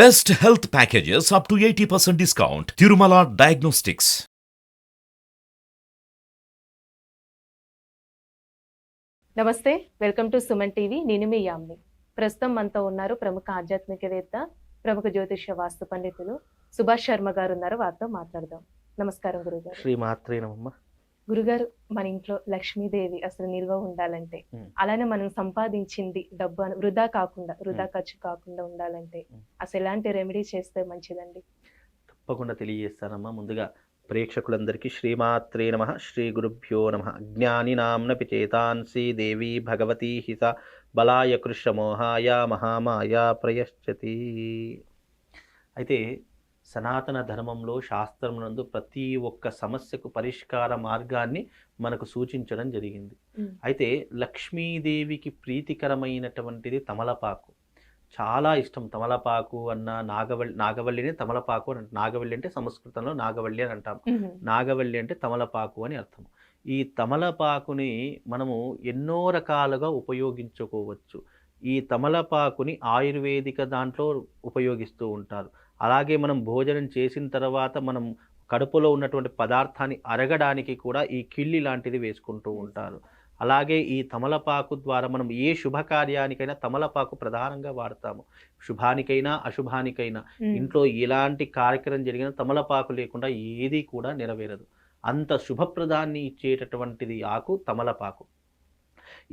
Best health packages up to 80% discount. Tirumala Diagnostics. నమస్తే, welcome to Suman TV. నేను మీ యామ్ని. ప్రస్తుతం మనతో ఉన్నారు ప్రముఖ ఆధ్యాత్మికవేత్త, ప్రముఖ జ్యోతిష్య వాస్తు పండితులు సుభాష్ శర్మ గారు ఉన్నారు. వారితో మాట్లాడదాం. నమస్కారం గురుగారు. శ్రీమాత్రే నమః. గురుగారు, మన ఇంట్లో లక్ష్మీదేవి అసలు నిల్వ ఉండాలంటే, అలానే మనం సంపాదించింది డబ్బు వృధా ఖర్చు కాకుండా ఉండాలంటే అసలు ఎలాంటి రెమెడీ చేస్తే మంచిదండి? తప్పకుండా తెలియజేస్తానమ్మా. ముందుగా ప్రేక్షకులందరికీ శ్రీమాత్రే నమః, శ్రీ గురుభ్యో నమః. జ్ఞానినాంనపి చేతాంసి దేవి భగవతి హిత బలాయ కృష్ణమోహాయ మహామాయ ప్రయశ్చతి. అయితే సనాతన ధర్మంలో శాస్త్రమునందు ప్రతి ఒక్క సమస్యకు పరిష్కార మార్గాన్ని మనకు సూచించడం జరిగింది. అయితే లక్ష్మీదేవికి ప్రీతికరమైనటువంటిది తమలపాకు. చాలా ఇష్టం. తమలపాకు అన్న నాగవల్లిని తమలపాకు అని అంటాం. నాగవల్లి అంటే సంస్కృతంలో నాగవల్లి అని అంటాం. నాగవల్లి అంటే తమలపాకు అని అర్థం. ఈ తమలపాకుని మనము ఎన్నో రకాలుగా ఉపయోగించుకోవచ్చు. ఈ తమలపాకుని ఆయుర్వేదిక దాంట్లో ఉపయోగిస్తూ ఉంటారు. అలాగే మనం భోజనం చేసిన తర్వాత మనం కడుపులో ఉన్నటువంటి పదార్థాన్ని అరగడానికి కూడా ఈ కిళ్ళి లాంటిది వేసుకుంటూ ఉంటారు. అలాగే ఈ తమలపాకు ద్వారా మనం ఏ శుభకార్యానికైనా తమలపాకు ప్రధానంగా వాడతాము. శుభానికైనా అశుభానికైనా ఇంట్లో ఎలాంటి కార్యక్రమం జరిగినా తమలపాకు లేకుండా ఏది కూడా నెరవేరదు. అంత శుభప్రదాన్ని ఇచ్చేటటువంటిది ఆకు తమలపాకు.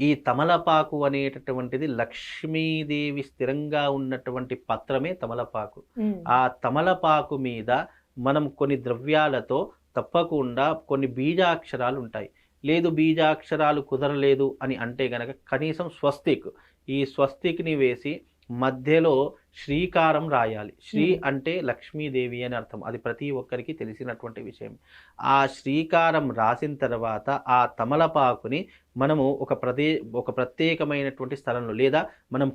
ఈ తమలపాకు అనేటటువంటిది లక్ష్మీదేవి స్థిరంగా ఉన్నటువంటి పత్రమే తమలపాకు. ఆ తమలపాకు మీద మనం కొన్ని ద్రవ్యాలతో తప్పకుండా కొన్ని బీజాక్షరాలు ఉంటాయి. లేదు బీజాక్షరాలు కుదరలేదు అని అంటే గనక కనీసం స్వస్తిక్, ఈ స్వస్తిక్ని వేసి మధ్యలో శ్రీకారం రాయాలి. శ్రీ అంటే లక్ష్మీదేవి అని అర్థం. అది ప్రతి ఒక్కరికి తెలిసినటువంటి విషయం. ఆ శ్రీకారం రాసిన తర్వాత ఆ తమలపాకుని మనము ఒక ప్రత్యేకమైనటువంటి స్థలంలో, లేదా మనం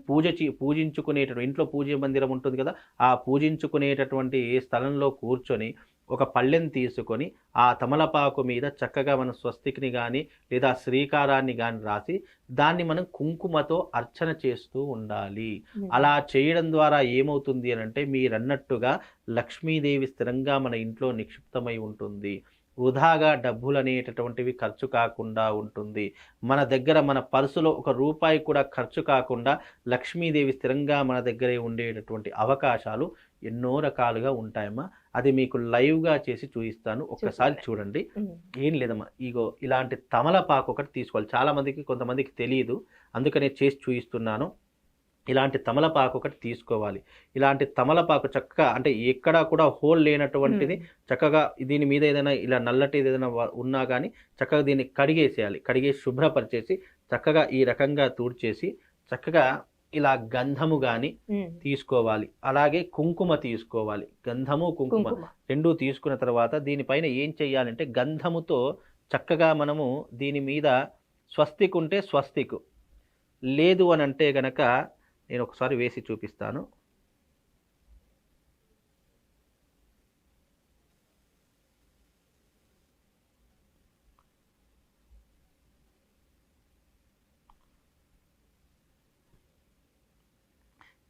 పూజించుకునేటటువంటి ఇంట్లో పూజ మందిరం ఉంటుంది కదా, ఆ పూజించుకునేటటువంటి స్థలంలో కూర్చొని ఒక పళ్ళెం తీసుకొని ఆ తమలపాకు మీద చక్కగా మనం స్వస్తిక్ని కానీ లేదా శ్రీకారాన్ని కానీ రాసి దాన్ని మనం కుంకుమతో అర్చన చేస్తూ ఉండాలి. అలా చేయడం ద్వారా ఏమవుతుంది అని అంటే మీరన్నట్టుగా లక్ష్మీదేవి స్థిరంగా మన ఇంట్లో నిక్షిప్తమై ఉంటుంది. వృధాగా డబ్బులు అనేటటువంటివి ఖర్చు కాకుండా ఉంటుంది. మన దగ్గర మన పర్సులో ఒక రూపాయి కూడా ఖర్చు కాకుండా లక్ష్మీదేవి స్థిరంగా మన దగ్గరే ఉండేటటువంటి అవకాశాలు ఎన్నో రకాలుగా ఉంటాయమ్మా. అది మీకు లైవ్గా చేసి చూపిస్తాను, ఒక్కసారి చూడండి. ఏం లేదమ్మా, ఇగో ఇలాంటి తమలపాకు ఒకటి తీసుకోవాలి. చాలామందికి కొంతమందికి తెలియదు, అందుకనే చేసి చూపిస్తున్నాను. ఇలాంటి తమలపాకు ఒకటి తీసుకోవాలి. ఇలాంటి తమలపాకు చక్కగా, అంటే ఎక్కడా కూడా హోల్ లేనటువంటిది, చక్కగా దీని మీద ఏదైనా ఇలా నల్లటిది ఏదైనా ఉన్నా కానీ చక్కగా దీన్ని కడిగేసేయాలి. కడిగేసి శుభ్రపరిచేసి చక్కగా ఈ రకంగా తూడ్చేసి చక్కగా ఇలా గంధము కానీ తీసుకోవాలి. అలాగే కుంకుమ తీసుకోవాలి. గంధము కుంకుమ రెండూ తీసుకున్న తర్వాత దీనిపైన ఏం చెయ్యాలంటే గంధముతో చక్కగా మనము దీని మీద స్వస్తిక్ ఉంటే స్వస్తిక్, లేదు అని అంటే గనక నేను ఒకసారి వేసి చూపిస్తాను.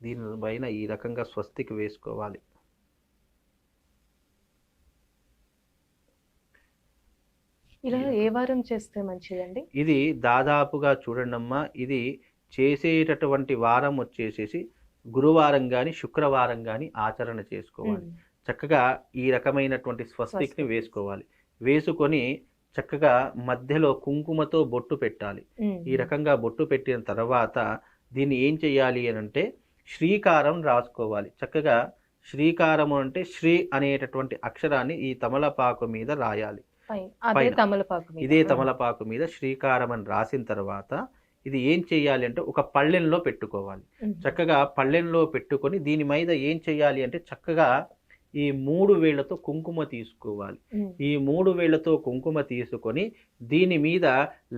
దీనిపైన ఈ రకంగా స్వస్తిక్ వేసుకోవాలి. ఇలా ఏ వారం చేస్తే మంచిదండి? ఇది దాదాపుగా చూడండమ్మా, ఇది చేసేటటువంటి వారం వచ్చేసేసి గురువారం కానీ శుక్రవారం కానీ ఆచరణ చేసుకోవాలి. చక్కగా ఈ రకమైనటువంటి స్వస్తిక్ని వేసుకోవాలి. వేసుకొని చక్కగా మధ్యలో కుంకుమతో బొట్టు పెట్టాలి. ఈ రకంగా బొట్టు పెట్టిన తర్వాత దీన్ని ఏం చెయ్యాలి అని అంటే శ్రీకారం రాసుకోవాలి. చక్కగా శ్రీకారము అంటే శ్రీ అనేటటువంటి అక్షరాన్ని ఈ తమలపాకు మీద రాయాలి. ఇదే తమలపాకు మీద శ్రీకారం అని రాసిన తర్వాత ఇది ఏం చెయ్యాలి అంటే ఒక పళ్ళెంలో పెట్టుకోవాలి. చక్కగా పళ్ళెంలో పెట్టుకొని దీని మీద ఏం చెయ్యాలి అంటే చక్కగా ఈ 3 వేళ్లతో కుంకుమ తీసుకోవాలి. ఈ 3 వేళ్లతో కుంకుమ తీసుకొని దీని మీద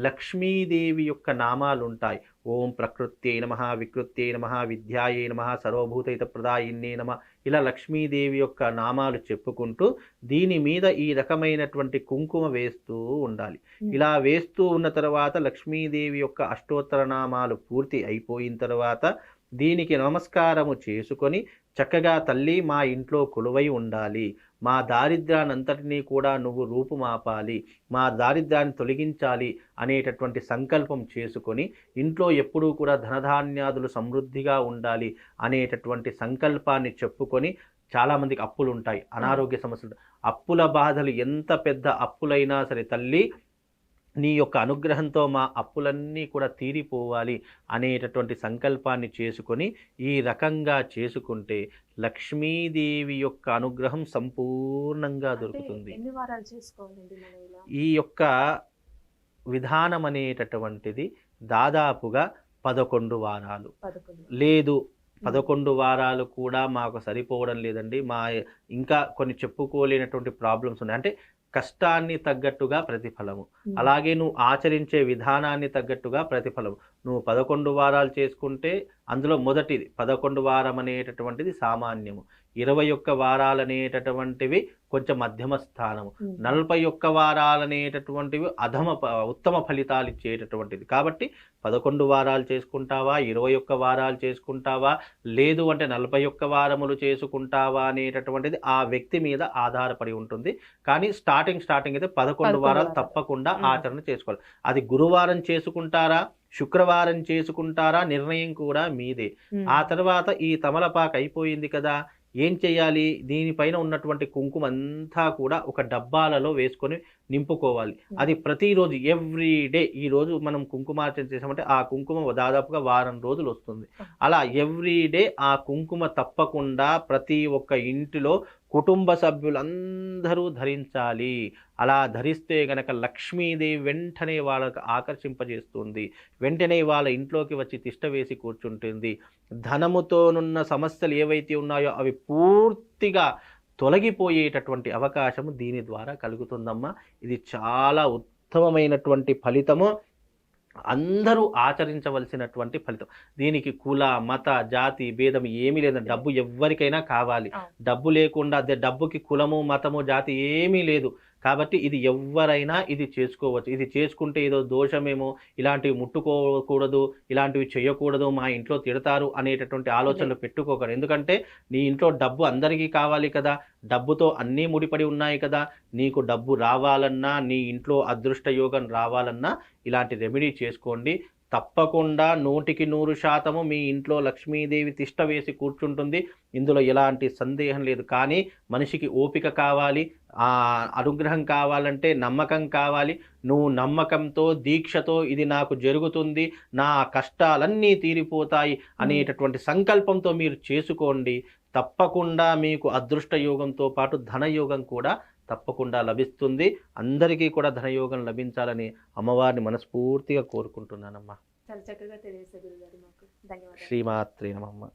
లక్ష్మీదేవి యొక్క నామాలు ఉంటాయి. ఓం ప్రకృత్యై నమః, వికృత్యై నమః, విద్యాయై నమః, సర్వభూతహిత ప్రదాయిన్యై నమః, ఇలా లక్ష్మీదేవి యొక్క నామాలు చెప్పుకుంటూ దీని మీద ఈ రకమైనటువంటి కుంకుమ వేస్తూ ఉండాలి. ఇలా వేస్తూ ఉన్న తర్వాత లక్ష్మీదేవి యొక్క అష్టోత్తర నామాలు పూర్తి అయిపోయిన తర్వాత దీనికి నమస్కారము చేసుకొని చక్కగా తల్లి మా ఇంట్లో కొలువై ఉండాలి, మా దారిద్ర్యానంతటినీ కూడా నువ్వు రూపుమాపాలి, మా దారిద్ర్యాన్ని తొలగించాలి అనేటటువంటి సంకల్పం చేసుకొని ఇంట్లో ఎప్పుడూ కూడా ధనధాన్యాదులు సమృద్ధిగా ఉండాలి అనేటటువంటి సంకల్పాన్ని చెప్పుకొని, చాలామందికి అప్పులు ఉంటాయి, అనారోగ్య సమస్యలు, అప్పుల బాధలు ఎంత పెద్ద అప్పులైనా సరే తల్లి నీ యొక్క అనుగ్రహంతో మా అప్పులన్నీ కూడా తీరిపోవాలి అనేటటువంటి సంకల్పాన్ని చేసుకొని ఈ రకంగా చేసుకుంటే లక్ష్మీదేవి యొక్క అనుగ్రహం సంపూర్ణంగా దొరుకుతుంది. ఎన్ని వారాలు చేసుకోవాలండి మనం ఇలా? ఈ యొక్క విధానం అనేటటువంటిది దాదాపుగా 11 వారాలు 11. లేదు, 11 వారాలు కూడా మాకు సరిపోవడం లేదండి, మా ఇంకా కొన్ని చెప్పుకోలేనటువంటి ప్రాబ్లమ్స్ ఉన్నాయి అంటే కష్టాన్ని తగ్గట్టుగా ప్రతిఫలము, అలాగే నువ్వు ఆచరించే విధానాన్ని తగ్గట్టుగా ప్రతిఫలము. నువ్వు 11 వారాలు చేసుకుంటే అందులో మొదటిది 11 వారం అనేటటువంటిది సామాన్యము, 21 వారాలు అనేటటువంటివి కొంచెం మధ్యమ స్థానము, 41 వారాలు అనేటటువంటివి ఉత్తమ ఫలితాలు ఇచ్చేటటువంటిది. కాబట్టి 11 వారాలు చేసుకుంటావా, 21 వారాలు చేసుకుంటావా, లేదు అంటే 41 వారములు చేసుకుంటావా అనేటటువంటిది ఆ వ్యక్తి మీద ఆధారపడి ఉంటుంది. కానీ స్టార్టింగ్ అయితే 11 వారాలు తప్పకుండా ఆచరణ చేసుకోవాలి. అది గురువారం చేసుకుంటారా, శుక్రవారం చేసుకుంటారా, నిర్ణయం కూడా మీదే. ఆ తర్వాత ఈ తమలపాకు అయిపోయింది కదా, ఏం చేయాలి, దీనిపైన ఉన్నటువంటి కుంకుమ అంతా కూడా ఒక డబ్బాలలో వేసుకొని నింపుకోవాలి. అది ప్రతిరోజు ఎవ్రీ డే, ఈరోజు మనం కుంకుమార్చన చేసామంటే ఆ కుంకుమ దాదాపుగా వారం రోజులు వస్తుంది. అలా ఎవ్రీ డే ఆ కుంకుమ తప్పకుండా ప్రతి ఒక్క ఇంటిలో కుటుంబ సభ్యులందరూ ధరించాలి. అలా ధరిస్తే గనక లక్ష్మీదేవి వెంటనే వాళ్ళకు ఆకర్షింపజేస్తుంది, వెంటనే వాళ్ళ ఇంట్లోకి వచ్చి తిష్ట వేసి కూర్చుంటుంది. ధనముతోనున్న సమస్యలు ఏవైతే ఉన్నాయో అవి పూర్తిగా తొలగిపోయేటటువంటి అవకాశము దీని ద్వారా కలుగుతుందమ్మా. ఇది చాలా ఉత్తమమైనటువంటి ఫలితము, అందరూ ఆచరించవలసినటువంటి ఫలితం. దీనికి కుల మత జాతి భేదం ఏమీ లేదండి. డబ్బు ఎవరికైనా కావాలి, డబ్బు లేకుండా డబ్బుకి కులము మతము జాతి ఏమీ లేదు. కాబట్టి ఇది ఎవరైనా ఇది చేసుకోవచ్చు. ఇది చేసుకుంటే ఏదో దోషమేమో, ఇలాంటివి ముట్టుకోకూడదు, ఇలాంటివి చేయకూడదు, మా ఇంట్లో తిడతారు అనేటటువంటి ఆలోచనలు పెట్టుకోకూడదు. ఎందుకంటే నీ ఇంట్లో డబ్బు అందరికీ కావాలి కదా, డబ్బుతో అన్నీ ముడిపడి ఉన్నాయి కదా. నీకు డబ్బు రావాలన్నా, నీ ఇంట్లో అదృష్ట యోగం రావాలన్నా ఇలాంటి రెమెడీ చేసుకోండి. తప్పకుండా 100% మీ ఇంట్లో లక్ష్మీదేవి తిష్ట వేసి కూర్చుంటుంది, ఇందులో ఎలాంటి సందేహం లేదు. కానీ మనిషికి ఓపిక కావాలి, ఆ అనుగ్రహం కావాలంటే నమ్మకం కావాలి. నువ్వు నమ్మకంతో దీక్షతో ఇది నాకు జరుగుతుంది, నా కష్టాలన్నీ తీరిపోతాయి అనేటటువంటి సంకల్పంతో మీరు చేసుకోండి. తప్పకుండా మీకు అదృష్ట యోగంతో పాటు ధనయోగం కూడా తప్పకుండా లభిస్తుంది. అందరికీ కూడా ధనయోగం లభించాలని అమ్మవారిని మనస్ఫూర్తిగా కోరుకుంటున్నానమ్మా. చాలా చక్కగా తెలియజేశారు గురుగారు మాకు. ధన్యవాదాలు. శ్రీమాత్రే నమః.